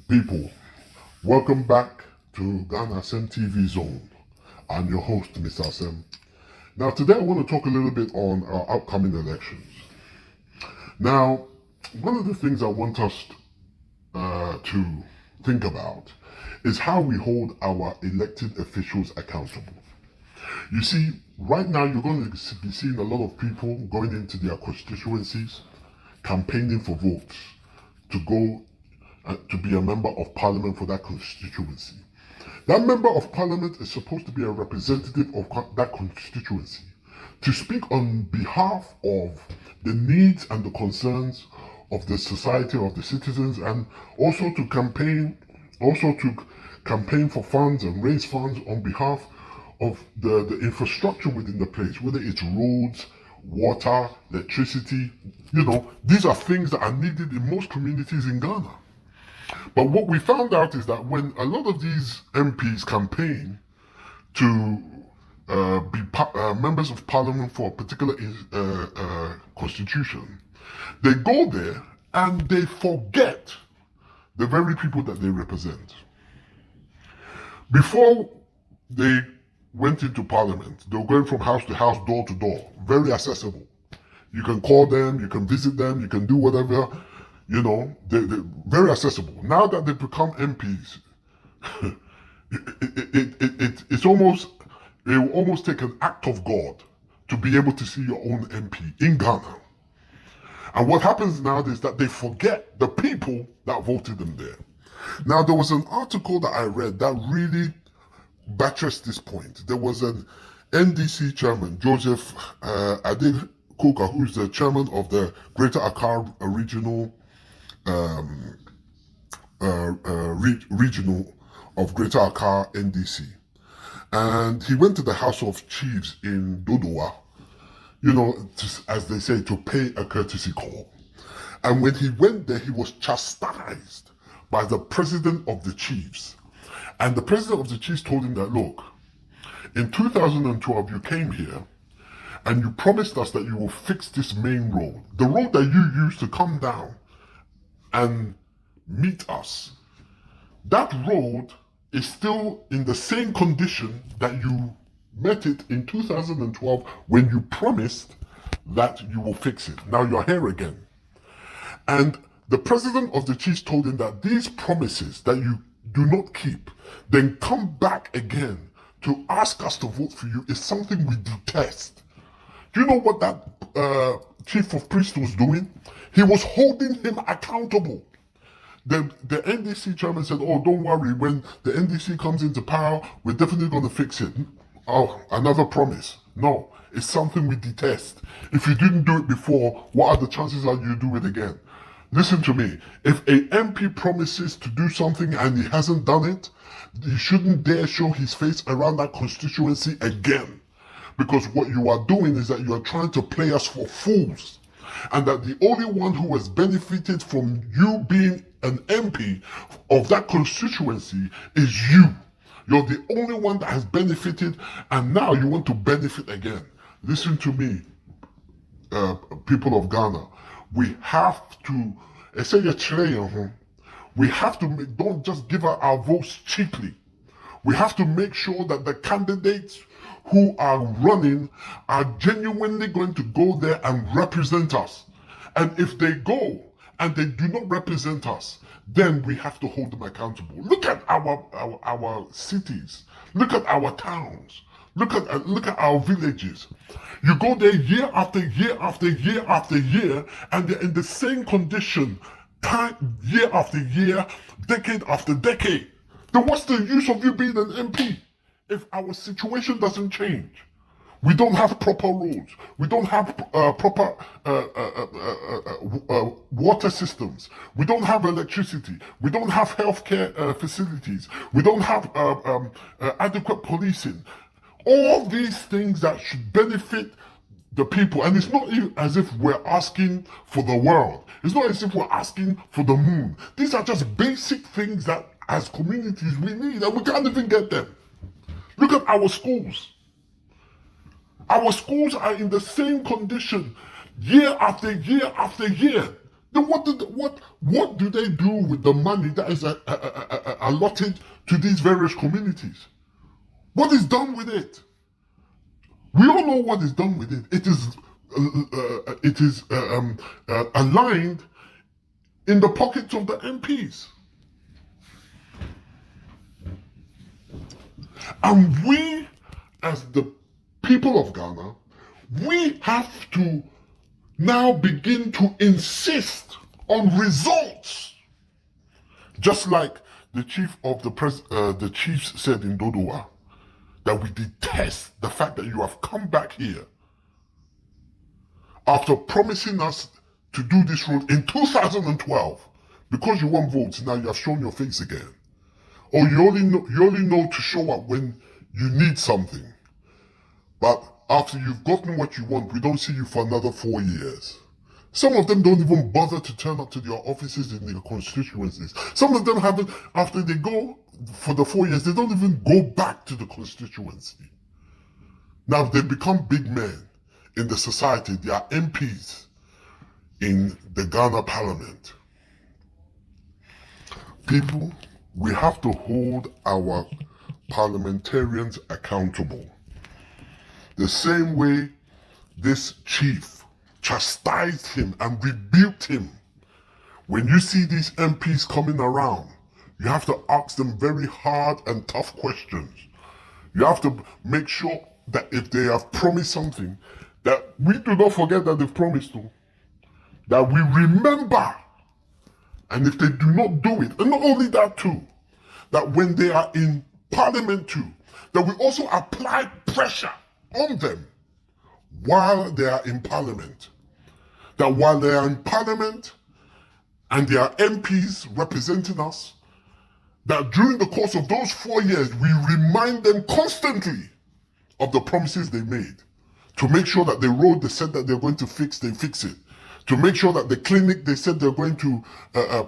People, welcome back to Ghana Assem TV Zone. I'm your host, Mr. Assem. Now, today I want to talk a little bit on our upcoming elections. Now, one of the things I want us to think about is how we hold our elected officials accountable. You see, right now you're going to be seeing a lot of people going into their constituencies, campaigning for votes to go to be a member of parliament for that constituency. That member of parliament is supposed to be a representative of that constituency to speak on behalf of the needs and the concerns of the society, of the citizens, and also to campaign for funds and raise funds on behalf of the infrastructure within the place, whether it's roads, water, electricity. These are things that are needed in most communities in Ghana. But what we found out is that when a lot of these MPs campaign to be members of parliament for a particular constitution, they go there and they forget the very people that they represent. Before they went into parliament, they were going from house to house, door to door, very accessible. You can call them, you can visit them, you can do whatever. They're very accessible. Now that they've become MPs, it will almost take an act of God to be able to see your own MP in Ghana. And what happens now is that they forget the people that voted them there. Now, there was an article that I read that really buttressed this point. There was an NDC chairman, Joseph Adekuka, who's the chairman of the Greater Accra Regional regional of Greater Accra NDC, and he went to the House of Chiefs in Dodowa, as they say, to pay a courtesy call. And when he went there, he was chastised by the president of the Chiefs. And the president of the Chiefs told him that, look, in 2012 you came here and you promised us that you will fix this main road, the road that you used to come down and meet us. That road is still in the same condition that you met it in 2012 when you promised that you will fix it. Now you're here again. And the president of the Chiefs told him that these promises that you do not keep, then come back again to ask us to vote for you, is something we detest. Do you know what that chief of priests was doing? He was holding him accountable. The NDC chairman said, oh, don't worry, when the NDC comes into power, we're definitely going to fix it. Oh, another promise. No, it's something we detest. If you didn't do it before, what are the chances that you do it again? Listen to me. If a MP promises to do something and he hasn't done it, he shouldn't dare show his face around that constituency again. Because what you are doing is that you are trying to play us for fools. And that the only one who has benefited from you being an MP of that constituency is you. You're the only one that has benefited, and now you want to benefit again. Listen to me, people of Ghana. We have to, don't just give out our votes cheaply. We have to make sure that the candidates who are running are genuinely going to go there and represent us. And if they go and they do not represent us, then we have to hold them accountable. Look at our cities. Look at our towns. Look at our villages. You go there year after year after year after year, and they're in the same condition, year after year, decade after decade. Then what's the use of you being an MP if our situation doesn't change? We don't have proper roads. We don't have proper water systems. We don't have electricity. We don't have healthcare facilities. We don't have adequate policing. All these things that should benefit the people. And it's not even as if we're asking for the world. It's not as if we're asking for the moon. These are just basic things that as communities we need, and we can't even get them. Look at our schools. Our schools are in the same condition year after year after year. Then what do they do with the money that is allotted to these various communities? What is done with it? We all know what is done with it. It is aligned in the pockets of the MPs. And we, as the people of Ghana, we have to now begin to insist on results. Just like the chiefs said in Dodowa, that we detest the fact that you have come back here after promising us to do this road in 2012. Because you want votes, now you have shown your face again. Or you only know to show up when you need something. But after you've gotten what you want, we don't see you for another 4 years. Some of them don't even bother to turn up to their offices in their constituencies. Some of them haven't, after they go for the 4 years, they don't even go back to the constituency. Now they become big men in the society. They are MPs in the Ghana parliament. People, we have to hold our parliamentarians accountable. The same way this chief chastised him and rebuked him. When you see these MPs coming around, you have to ask them very hard and tough questions. You have to make sure that if they have promised something, that we do not forget that they've promised to. That we remember. And if they do not do it, and not only that too, that when they are in parliament too, that we also apply pressure on them while they are in parliament. That while they are in parliament and they are MPs representing us, that during the course of those 4 years, we remind them constantly of the promises they made. To make sure that the road they said that they're going to fix, they fix it. To make sure that the clinic they said they're going to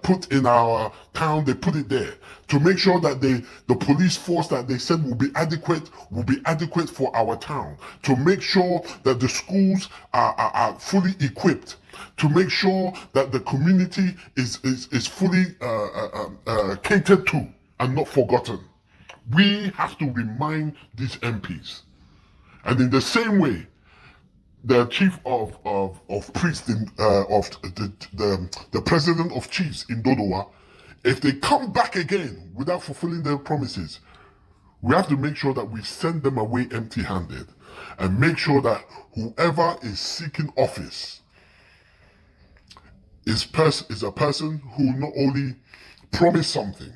put in our town, they put it there. To make sure that the police force that they said will be adequate for our town. To make sure that the schools are fully equipped. To make sure that the community is fully catered to and not forgotten. We have to remind these MPs. And in the same way, the chief of priests, the president of chiefs in Dodowa, if they come back again without fulfilling their promises, we have to make sure that we send them away empty-handed and make sure that whoever is seeking office is a person who not only promised something,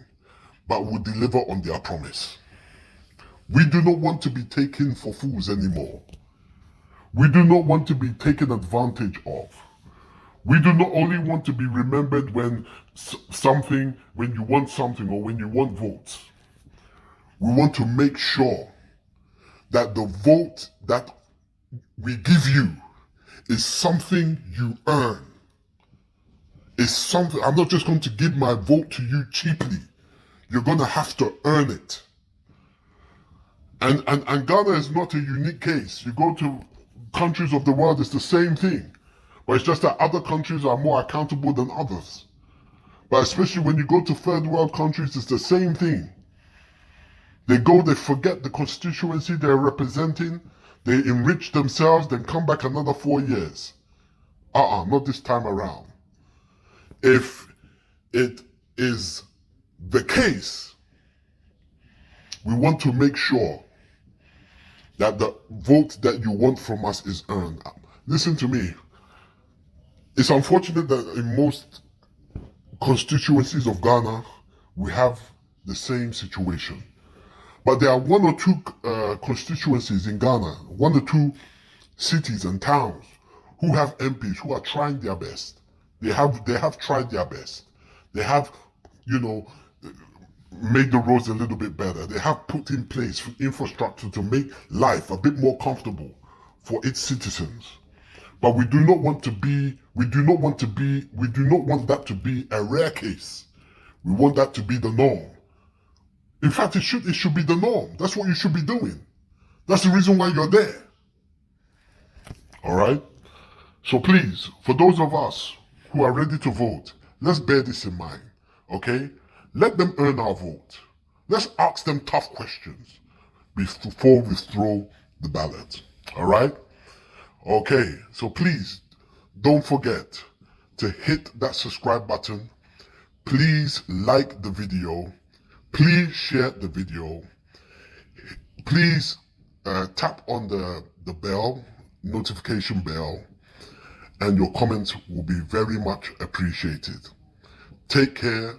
but will deliver on their promise. We do not want to be taken for fools anymore. We do not want to be taken advantage of. We do not only want to be remembered when you want something or when you want votes. We want to make sure that the vote that we give you is something you earn. It's something, I'm not just going to give my vote to you cheaply. You're going to have to earn it. And Ghana is not a unique case. You go to countries of the world, it's the same thing. But it's just that other countries are more accountable than others. But especially when you go to third world countries, it's the same thing. They forget the constituency they're representing, they enrich themselves, then come back another 4 years. Not this time around. If it is the case, we want to make sure that the vote that you want from us is earned. Listen to me. It's unfortunate that in most constituencies of Ghana, we have the same situation. But there are 1 or 2 constituencies in Ghana, 1 or 2 cities and towns who have MPs who are trying their best. They have tried their best. They have, made the roads a little bit better. They have put in place infrastructure to make life a bit more comfortable for its citizens. But we do not want that to be a rare case. We want that to be the norm. In fact, it should be the norm. That's what you should be doing. That's the reason why you're there. All right? So please, for those of us who are ready to vote, let's bear this in mind, okay? Let them earn our vote. Let's ask them tough questions before we throw the ballot, all right? Okay, so please don't forget to hit that subscribe button. Please like the video. Please share the video. Please tap on the bell, notification bell, and your comments will be very much appreciated. Take care.